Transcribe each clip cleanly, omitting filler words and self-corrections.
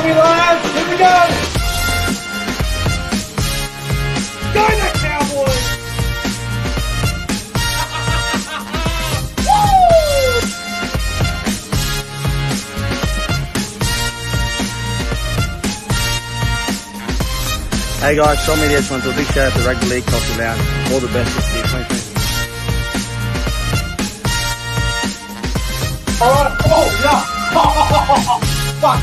Are we live? Here we go! Go the Cowboys! Woo! Hey guys, Sean Media just want to do a big shout out to Rugby League Culture Lounge. All the best this year, 2020. Alright, oh yeah! Fuck!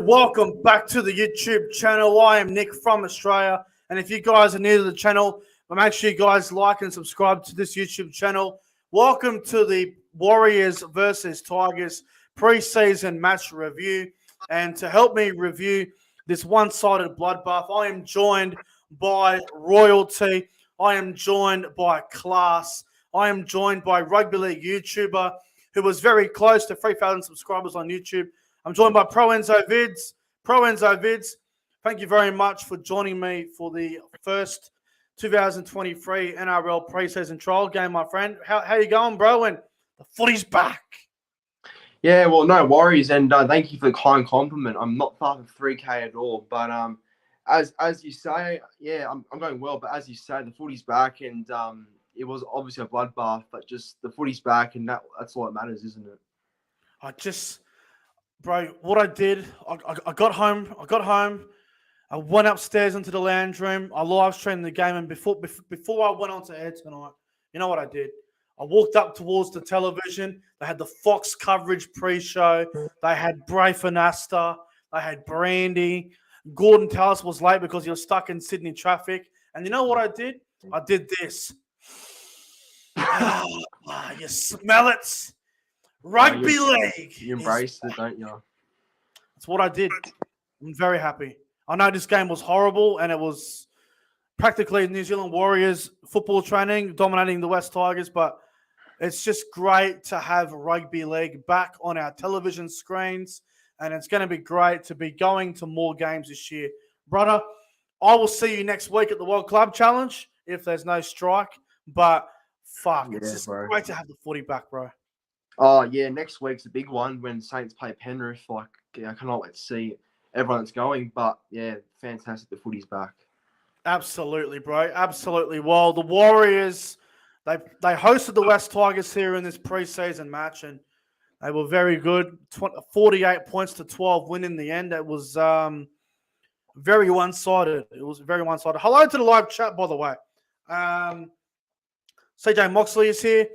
Welcome back to the YouTube channel. I am Nick from Australia, and if you guys are new to the channel, make sure you guys like and subscribe to this YouTube channel. Welcome to the Warriors versus Tigers preseason match review, and to help me review this one-sided bloodbath, I am joined by royalty. I am joined by class. I am joined by rugby league YouTuber who was very close to 3,000 subscribers on YouTube. I'm joined by Pro Enzo Vids. Pro Enzo Vids, thank you very much for joining me for the first 2023 NRL preseason trial game, my friend. How you going, bro? And the footy's back. Yeah, well, no worries, and thank you for the kind compliment. I'm not far from 3K at all, but as you say, yeah, I'm going well. But as you say, the footy's back, and it was obviously a bloodbath, but just the footy's back, and that's all that matters, isn't it? Bro, what I did, I got home. I went upstairs into the lounge room. I live streamed the game, and before I went on to air tonight, you know what I did? I walked up towards the television. They had the Fox coverage pre-show. They had Bray Finasta. They had Brandy. Gordon Tallis was late because he was stuck in Sydney traffic. And you know what I did? I did this. You smell it? Rugby league. You embraced it, don't you? That's what I did. I'm very happy. I know this game was horrible, and it was practically New Zealand Warriors football training dominating the West Tigers, but it's just great to have rugby league back on our television screens, and it's going to be great to be going to more games this year. Brother, I will see you next week at the World Club Challenge if there's no strike, but fuck, it's just great to have the footy back, bro. Oh, yeah, next week's a big one when Saints play Penrith. Like, yeah, I cannot wait to see everyone that's going. But, yeah, fantastic. The footy's back. Absolutely, bro. Absolutely. Well, the Warriors, they hosted the West Tigers here in this preseason match, and they were very good. 48 points to 12 win in the end. It was very one-sided. It was very one-sided. Hello to the live chat, by the way. CJ Moxley is here.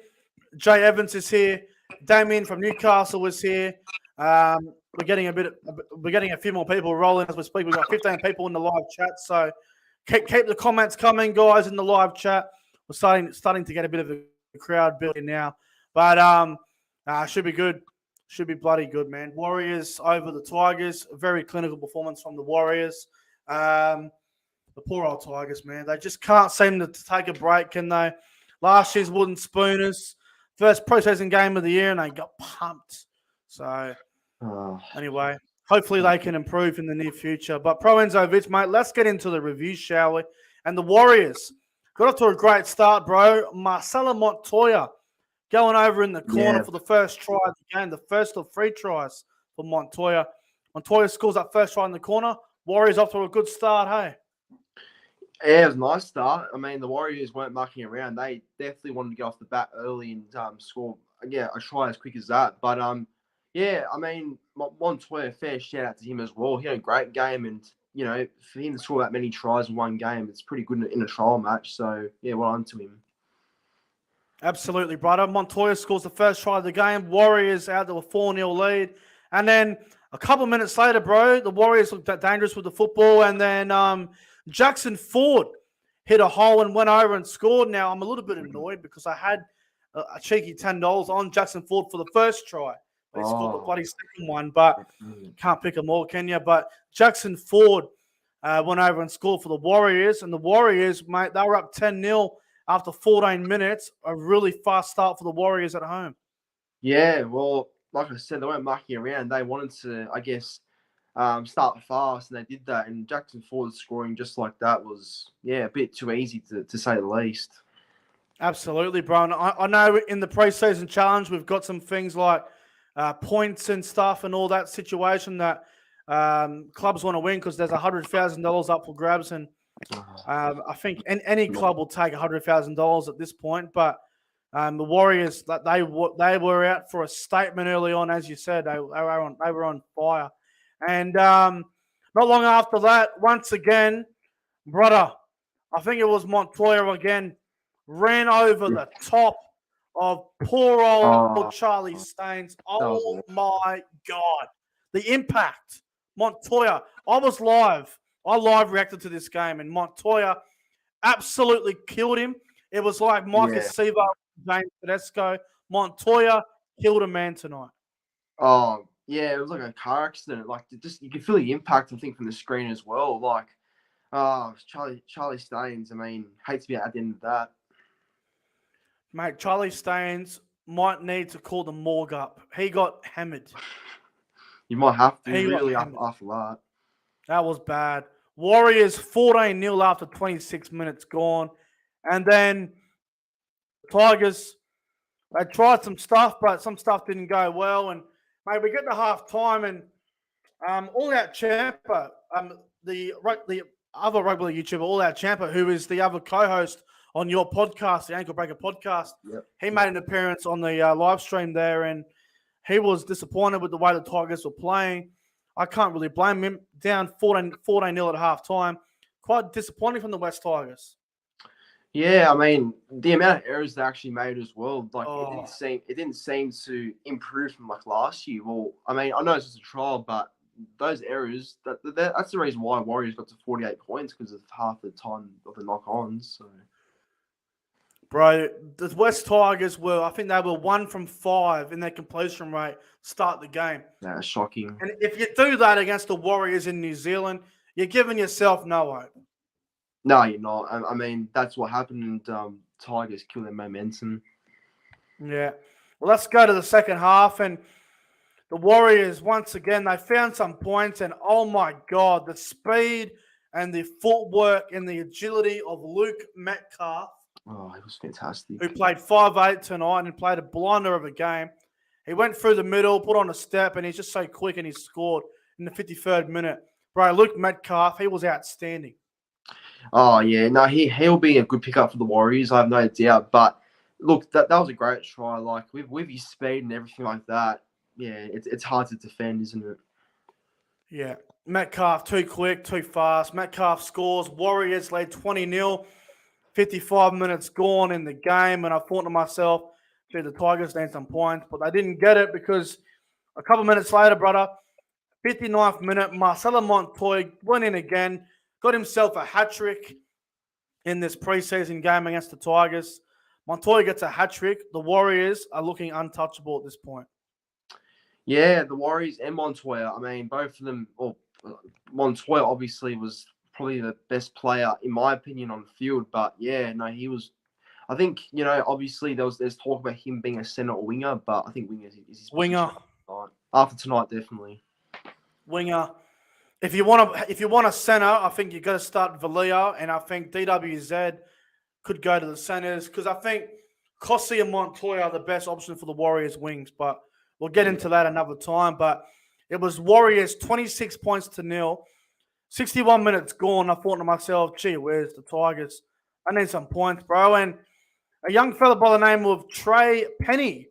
Jay Evans is here. Damien from Newcastle was here. We're getting a few more people rolling as we speak. We've got 15 people in the live chat, so keep the comments coming, guys, in the live chat. We're starting to get a bit of a crowd building now, but should be good. Should be bloody good, man. Warriors over the Tigers. A very clinical performance from the Warriors. The poor old Tigers, man. They just can't seem to take a break, can they? Last year's wooden spooners. First preseason game of the year, and they got pumped. So, anyway, hopefully they can improve in the near future. But Pro Enzo Vids, mate, let's get into the review, shall we? And the Warriors got off to a great start, bro. Marcelo Montoya going over in the corner for the first try of the game, the first of 3 tries for Montoya. Montoya scores that first try in the corner. Warriors off to a good start, hey? Yeah, it was a nice start. I mean, the Warriors weren't mucking around. They definitely wanted to get off the bat early and score, a try as quick as that. But, yeah, I mean, Montoya, fair shout out to him as well. He had a great game, and, you know, for him to score that many tries in one game, it's pretty good in a trial match. So, yeah, well done to him. Absolutely, brother. Montoya scores the first try of the game. Warriors out to a 4-0 lead. And then a couple minutes later, bro, the Warriors looked dangerous with the football, and then Jackson Ford hit a hole and went over and scored. Now, I'm a little bit annoyed because I had a cheeky $10 on Jackson Ford for the first try. They scored the bloody second one, but can't pick them all, can you? But Jackson Ford went over and scored for the Warriors. And the Warriors, mate, they were up 10-0 after 14 minutes. A really fast start for the Warriors at home. Yeah, well, like I said, they weren't mucking around. They wanted to, I guess, start fast, and they did that. And Jackson Ford's scoring just like that was, a bit too easy to say the least. Absolutely, Brian. I know in the preseason challenge we've got some things like points and stuff and all that situation that clubs want to win because there's $100,000 up for grabs, and I think any club will take $100,000 at this point. But the Warriors, they were out for a statement early on, as you said. They were on fire, and not long after that, once again, brother, I think it was Montoya again. Ran over the top of poor old Charlie Staines. Oh, my God. The impact. Montoya. I was live. I live reacted to this game, and Montoya absolutely killed him. It was like Marcus Seaver, James Tedesco. Montoya killed a man tonight. Oh, yeah, it was like a car accident. Like, just you can feel the impact, I think, from the screen as well. Like, Charlie Staines, I mean, hate to be at the end of that. Mate, Charlie Staines might need to call the morgue up. He got hammered. You might have to, He really, got after that. That was bad. Warriors 14-0 after 26 minutes gone. And then Tigers, they tried some stuff, but some stuff didn't go well. And, mate, we get to half-time, and All Out Champa, the other rugby league YouTuber, All Out Champa, who is the other co-host on your podcast, the Ankle Breaker podcast, he made an appearance on the live stream there, and he was disappointed with the way the Tigers were playing. I can't really blame him. Down 14-0 at half-time. Quite disappointing from the West Tigers. Yeah, I mean, the amount of errors they actually made as well, like it didn't seem to improve from like last year. Well, I mean, I know it's just a trial, but those errors, that's the reason why Warriors got to 48 points, because of half the time of the knock-ons. So. Bro, the West Tigers I think they were 1 from 5 in their completion rate to start the game. That's shocking. And if you do that against the Warriors in New Zealand, you're giving yourself no hope. No, you're not. I mean, that's what happened, and Tigers kill their momentum. Yeah. Well, let's go to the second half, and the Warriors, once again, they found some points, and oh my God, the speed and the footwork and the agility of Luke Metcalf. Oh, it was fantastic. Who played 5'8" tonight and played a blinder of a game. He went through the middle, put on a step, and he's just so quick, and he scored in the 53rd minute. Bro, Luke Metcalf, he was outstanding. Oh, yeah. No, he'll be a good pickup for the Warriors, I have no doubt. But, look, that was a great try. Like, with his speed and everything like that, yeah, it's hard to defend, isn't it? Yeah. Metcalf, too quick, too fast. Metcalf scores. Warriors lead 20-0. 55 minutes gone in the game, and I thought to myself, gee, the Tigers need some points, but they didn't get it because a couple minutes later, brother, 59th minute, Marcelo Montoya went in again, got himself a hat-trick in this preseason game against the Tigers. Montoya gets a hat-trick. The Warriors are looking untouchable at this point. Yeah, the Warriors and Montoya, I mean, both of them, Montoya obviously was probably the best player, in my opinion, on the field. But, yeah, no, he was – I think, obviously there's talk about him being a centre or winger, but I think winger is his winger. After tonight, definitely. Winger. If you want a centre, I think you've got to start Valia, and I think DWZ could go to the centres because I think Kossi and Montoya are the best option for the Warriors wings, but we'll get into that another time. But it was Warriors 26 points to 0. 61 minutes gone. I thought to myself, gee, where's the Tigers? I need some points, bro. And a young fella by the name of Trey Penny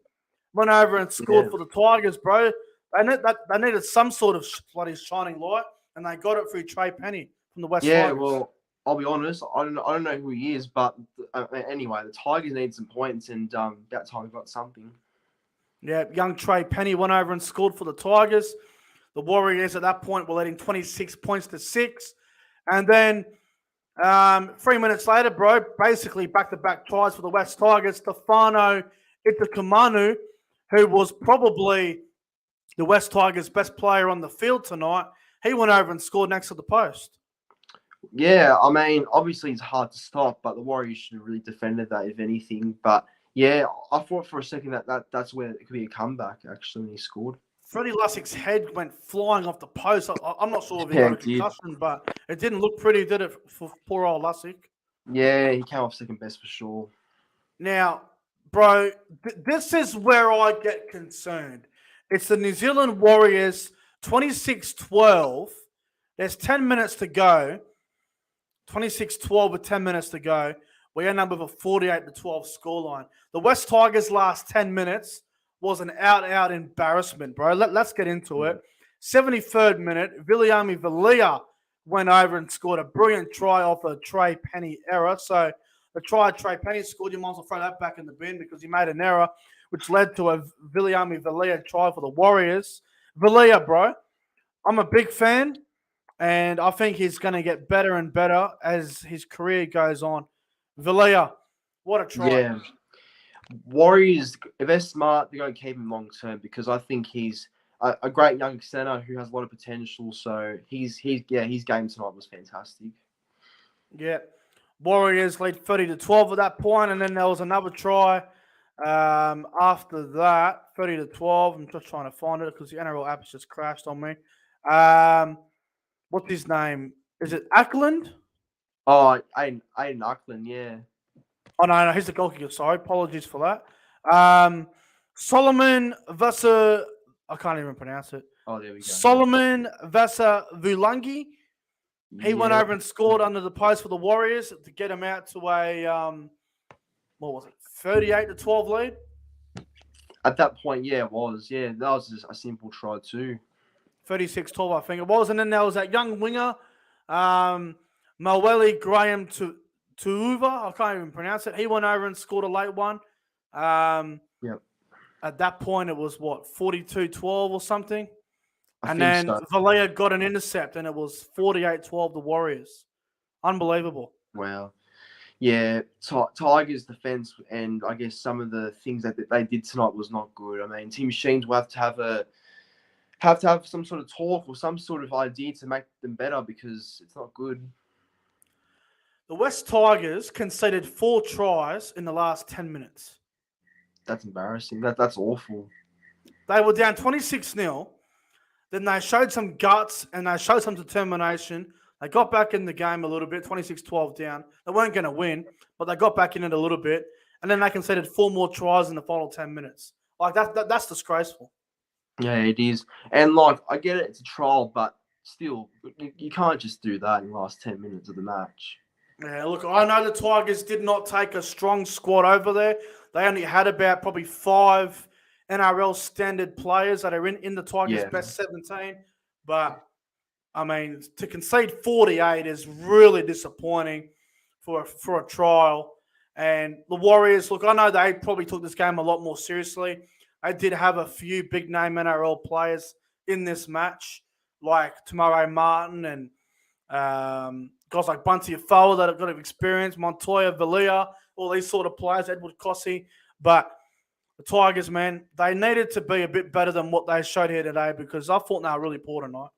went over and scored for the Tigers, bro. They needed some sort of bloody shining light, and they got it through Trey Penny from the West Tigers. Yeah, well, I'll be honest. I don't know who he is, but anyway, the Tigers need some points, and that time we got something. Yeah, young Trey Penny went over and scored for the Tigers. The Warriors at that point were leading 26 points to 6. And then 3 minutes later, bro, basically back-to-back tries for the West Tigers. Stefano Itakamanu, who was probably the West Tigers' best player on the field tonight, he went over and scored next to the post. Yeah, I mean, obviously it's hard to stop, but the Warriors should have really defended that, if anything. But yeah, I thought for a second that's where it could be a comeback, actually, when he scored. Freddie Lussick's head went flying off the post. I'm not sure if he Yeah, got a it did. concussion, but it didn't look pretty, did it, for poor old Lussick? Yeah, he came off second best for sure. Now, bro, this is where I get concerned. It's the New Zealand Warriors 26-12. There's 10 minutes to go. 26-12 with 10 minutes to go. We end up with a 48-12 scoreline. The West Tigers' last 10 minutes was an out embarrassment, bro. Let's get into it. 73rd minute, Viliami Valia went over and scored a brilliant try off a Trey Penny error. So the try Trey Penny scored, you might as well throw that back in the bin because he made an error, which led to a Viliami Valia try for the Warriors. Valia, bro, I'm a big fan, and I think he's going to get better and better as his career goes on. Valia, what a try. Yeah. Warriors, if they're smart, they're going to keep him long term because I think he's a great young center who has a lot of potential. So his game tonight was fantastic. Yeah. Warriors lead 30-12 at that point, and then there was another try after that, 30-12. I'm just trying to find it because the NRL app just crashed on me. What's his name? Is it Ackland? Oh, Aiden Ackland, yeah. Oh, no, he's the goalkeeper. Sorry. Apologies for that. Solomon Vasa, I can't even pronounce it. Oh, there we go. Solomon Vasa Vulangi. He went over and scored under the post for the Warriors to get him out to a, 38-12 lead? At that point, yeah, it was. Yeah, that was just a simple try too. 36-12, I think it was. And then there was that young winger, Maweli Graham Tuuva. I can't even pronounce it. He went over and scored a late one. Yep. At that point, it was, 42-12 or something? I And think then so. Valia got an intercept, and it was 48-12 the Warriors. Unbelievable. Wow. Yeah, Tigers defense and I guess some of the things that they did tonight was not good. I mean, Team Machines will have to have some sort of talk or some sort of idea to make them better because it's not good. The West Tigers conceded 4 tries in the last 10 minutes. That's embarrassing. That's awful. They were down 26-0. Then they showed some guts and they showed some determination. They got back in the game a little bit, 26-12 down. They weren't going to win, but they got back in it a little bit. And then they conceded 4 more tries in the final 10 minutes. Like, that's disgraceful. Yeah, it is. And, like, I get it, it's a trial, but still, you can't just do that in the last 10 minutes of the match. Yeah, look, I know the Tigers did not take a strong squad over there. They only had about probably 5 NRL standard players that are in the Tigers' best 17. But, I mean, to concede 48 is really disappointing for a trial. And the Warriors, look, I know they probably took this game a lot more seriously. They did have a few big-name NRL players in this match, like Tamare Martin and guys like Bunty Afoa that have got experience, Montoya, Valia, all these sort of players, Edward Cossey. But the Tigers, man, they needed to be a bit better than what they showed here today because I thought they were really poor tonight.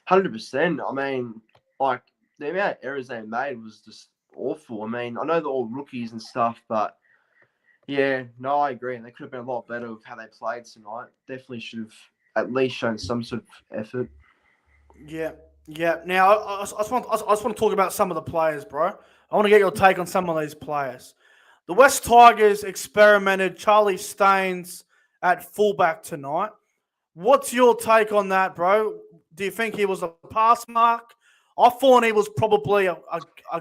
100%. I mean, like, the amount of errors they made was just awful. I mean, I know they're all rookies and stuff, but yeah, no, I agree. They could have been a lot better with how they played tonight. Definitely should have at least shown some sort of effort. Yeah. Now, I just want to talk about some of the players, bro. I want to get your take on some of these players. The West Tigers experimented Charlie Staines at fullback tonight. What's your take on that, bro? Do you think he was a pass mark? I thought he was probably a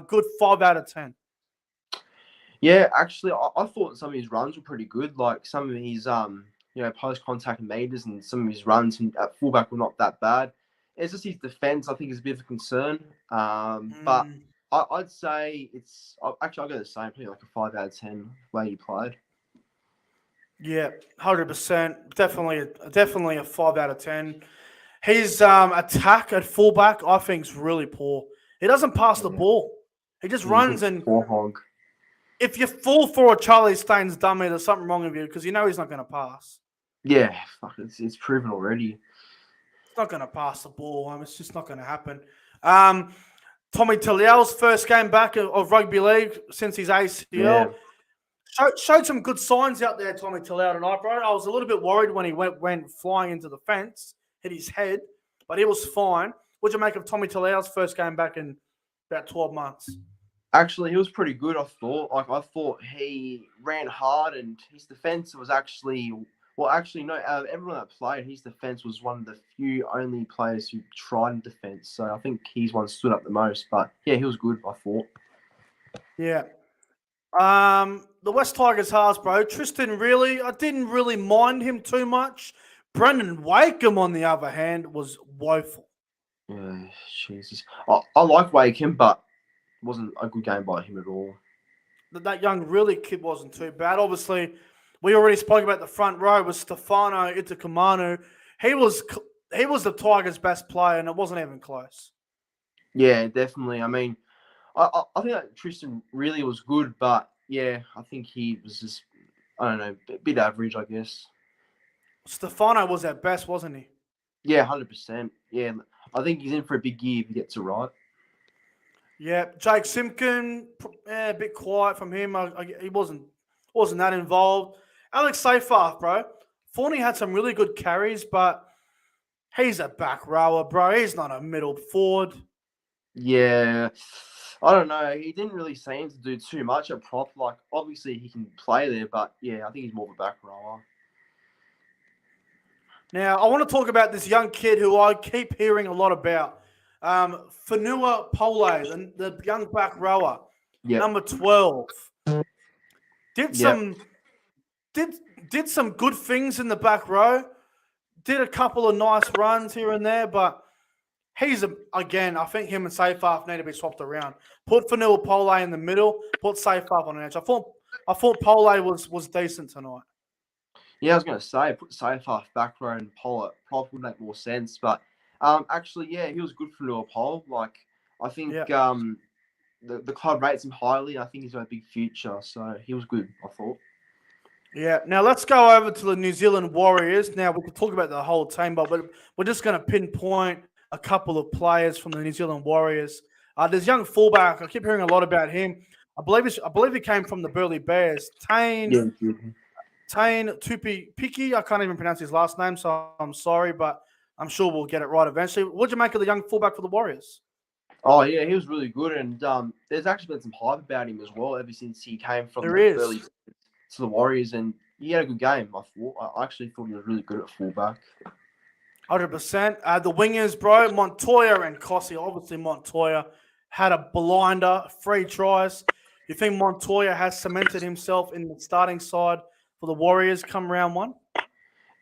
good 5 out of 10. Yeah, actually, I thought some of his runs were pretty good. Like some of his post-contact meters and some of his runs at fullback were not that bad. It's just his defense, I think, is a bit of a concern. But I'd say it's actually I'll go the same, probably like a 5 out of 10 way he played. Yeah, 100%. Definitely a 5 out of 10. His attack at fullback, I think, is really poor. He doesn't pass the ball. He just runs and hog. If you fall for a Charlie Staines dummy, there's something wrong with you because you know he's not going to pass. Yeah, fuck, it's proven already. He's not going to pass the ball. It's just not going to happen. Tommy Talial's first game back of rugby league since his ACL. Yeah. Showed some good signs out there, Tommy Talial tonight, bro. I was a little bit worried when he went flying into the fence, hit his head, but he was fine. What'd you make of Tommy Talial's first game back in about 12 months? Actually, he was pretty good, I thought. I thought he ran hard and his defense was actually... Well, actually, no, out of everyone that played, his defense was one of the few only players who tried in defense. So I think he's one stood up the most. But, yeah, he was good, I thought. Yeah. The West Tigers halves, bro. Tristan really, I didn't really mind him too much. Brendan Wakeham, on the other hand, was woeful. Yeah, Jesus. I like Wakeham, but it wasn't a good game by him at all. That young really kid wasn't too bad. Obviously, we already spoke about the front row with Stefano Itakamanu. He was the Tigers' best player, and it wasn't even close. Yeah, definitely. I mean, I think that Tristan really was good, but yeah, I think he was just, I don't know, a bit average, I guess. Stefano was at best, wasn't he? Yeah, 100%. Yeah, I think he's in for a big year if he gets it right. Yeah, Jake Simpkin, a bit quiet from him. He wasn't that involved. Alex Seyfarth, bro. Forney had some really good carries, but he's a back rower, bro. He's not a middle forward. Yeah, I don't know. He didn't really seem to do too much at prop. Like, obviously he can play there, but yeah, I think he's more of a back rower. Now, I want to talk about this young kid who I keep hearing a lot about. Fanua Pole, the young back rower, number 12. Did some good things in the back row. Did a couple of nice runs here and there, but again, I think him and Seyfarth need to be swapped around. Put Fanua Pole in the middle, put Seyfarth on the edge. I thought Pole was decent tonight. Yeah, I was going to say, put Seyfarth back row and Pole probably would make more sense, but actually, yeah, he was good for Fanua Pole. Like, I think the club rates him highly. I think he's got a big future, so he was good, I thought. Yeah. Now let's go over to the New Zealand Warriors. Now we could talk about the whole team, but we're just going to pinpoint a couple of players from the New Zealand Warriors. There's young fullback. I keep hearing a lot about him. I believe he came from the Burleigh Bears. Tane Tupi Piki. I can't even pronounce his last name, so I'm sorry, but I'm sure we'll get it right eventually. What'd you make of the young fullback for the Warriors? Oh, yeah, he was really good, and there's actually been some hype about him as well ever since he came from the Burleigh Bears to the Warriors, and he had a good game, I thought. I actually thought he was really good at fullback. 100%. The wingers, bro, Montoya and Kossi. Obviously, Montoya had a blinder, 3 tries. You think Montoya has cemented himself in the starting side for the Warriors come round 1?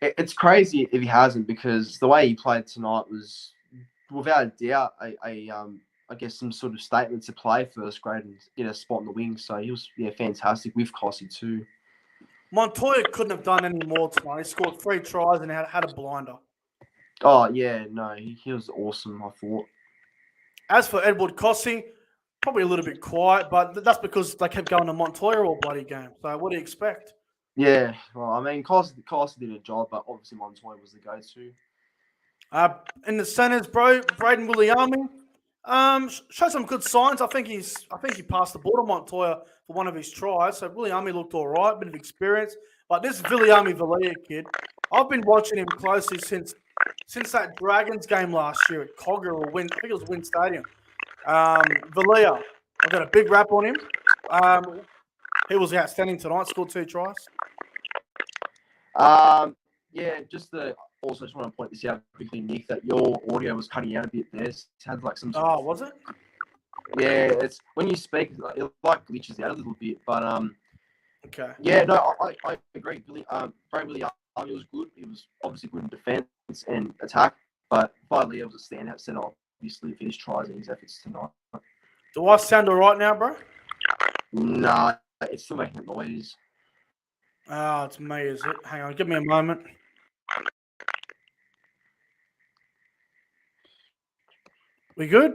It's crazy if he hasn't, because the way he played tonight was, without a doubt, I guess some sort of statement to play first grade and get a spot in the wing. So he was fantastic with Kossi too. Montoya couldn't have done any more tonight. He scored 3 tries and had a blinder. Oh, yeah, no, he was awesome, I thought. As for Edward Kossi, probably a little bit quiet, but that's because they kept going to Montoya all bloody game. So what do you expect? Yeah, well, I mean, Kossi did a job, but obviously Montoya was the go-to. In the centers, bro, Braden Williami showed some good signs. I think he passed the ball to Montoya for one of his tries. So Williami looked all right, bit of experience. But this Viliami Valia kid, I've been watching him closely since that Dragons game last year at Cogger or Win. I think it was Win Stadium. Valia, I got a big rap on him. He was outstanding tonight. Scored 2 tries. Yeah, also just want to point this out quickly, Nick, that your audio was cutting out a bit there. It sounds like some. Oh, was it? Yeah, it's when you speak, it like glitches out a little bit, but Okay. Yeah, no, I agree. Brad Williami was good. He was obviously good in defense and attack, but finally it was a standout set obviously for his tries and his efforts tonight. Do I sound all right now, bro? Nah, it's still making noise. Oh, it's me, is it? Hang on, give me a moment. We good?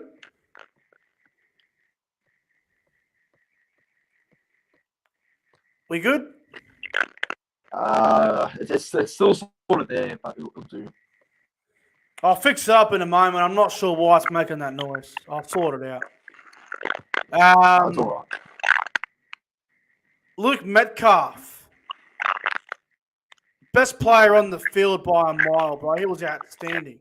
We good? It's still sort of there, but it'll do. I'll fix it up in a moment. I'm not sure why it's making that noise. I'll sort it out. That's all right. Luke Metcalf, best player on the field by a mile, bro. He was outstanding.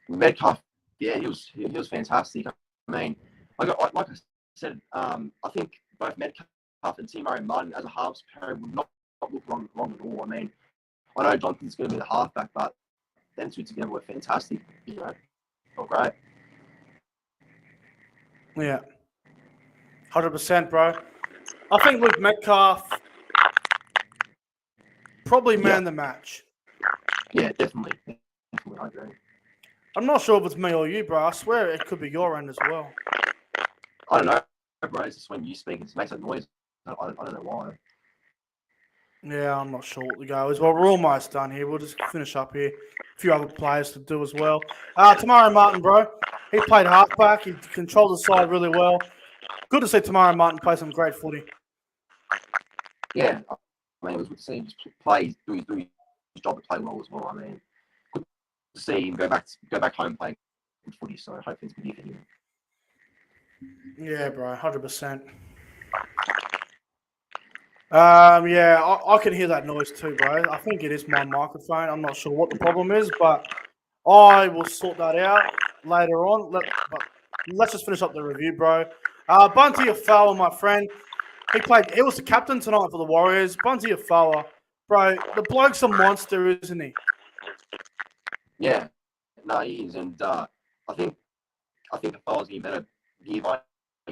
Metcalf, yeah, he was fantastic. I mean, like I said, I think both Metcalf and Timo Martin as a halves pair would not look wrong at all. I mean, I know Johnson's going to be the halfback, but them two together were fantastic. You know, oh great. Yeah, 100%, bro. I think Luke Metcalf probably man the match. Yeah, definitely, I agree. I'm not sure if it's me or you, bro. I swear it could be your end as well. I don't know, bro. It's just when you speak, it makes a noise. I don't know why. Yeah, I'm not sure what the go is. Well, we're almost done here. We'll just finish up here. A few other players to do as well. Tamari Martin, bro. He played halfback. He controlled the side really well. Good to see Tamari Martin play some great footy. Yeah, I mean, it was good to see him just play, do his job to play well as well. I mean, good to see him go back home playing good footy. So hopefully it's good for him. Yeah, bro, 100%. Yeah, I can hear that noise too, bro. I think it is my microphone. I'm not sure what the problem is, but I will sort that out later on. Let's just finish up the review, bro. Bunty Afoa, my friend. He was the captain tonight for the Warriors. Bunty Afoa, bro, the bloke's a monster, isn't he? Yeah, no, he is, and I think Afoa's getting better year by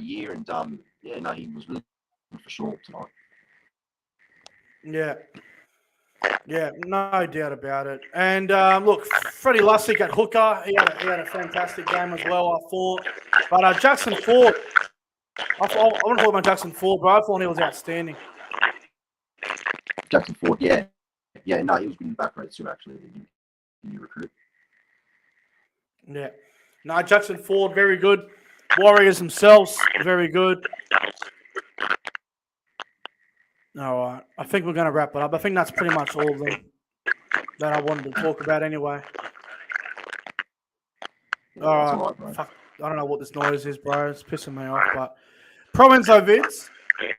year, and yeah, no, he was really good for sure tonight. Yeah, no doubt about it. And look, Freddie Lussick at hooker, he had a fantastic game as well, I thought. But Jackson Ford, I want to talk about Jackson Ford, bro. I thought he was outstanding. Jackson Ford, yeah, no, he was good in the back row too, actually. The new recruit. Yeah, no, Jackson Ford, very good. Warriors themselves, very good. All right, I think we're going to wrap it up. I think that's pretty much all of them that I wanted to talk about anyway. All right, fuck, I don't know what this noise is, bro. It's pissing me off, but Proenzo Vids,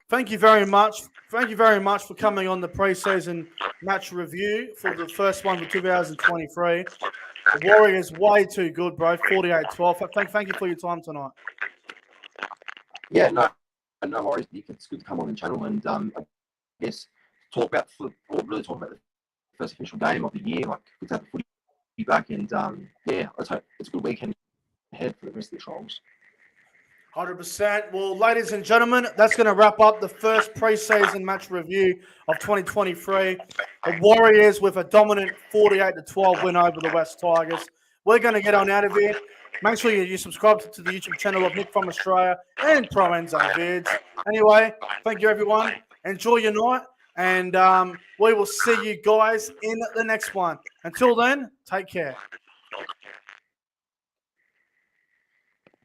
thank you very much. Thank you very much for coming on the preseason match review for the first one for 2023. The Warriors way too good, bro. 48-12. Thank you for your time tonight. Yeah, no worries, Nick. It's good to come on the channel and I guess really talk about the first official game of the year. Like, good to have the footy back, and yeah, let's hope it's a good weekend ahead for the rest of the Trolls. 100%. Well, ladies and gentlemen, that's going to wrap up the first preseason match review of 2023. The Warriors with a dominant 48-12 win over the West Tigers. We're going to get on out of here. Make sure you subscribe to the YouTube channel of Nick from Australia and Proenzo Vids. Anyway, thank you, everyone. Enjoy your night, and we will see you guys in the next one. Until then, take care.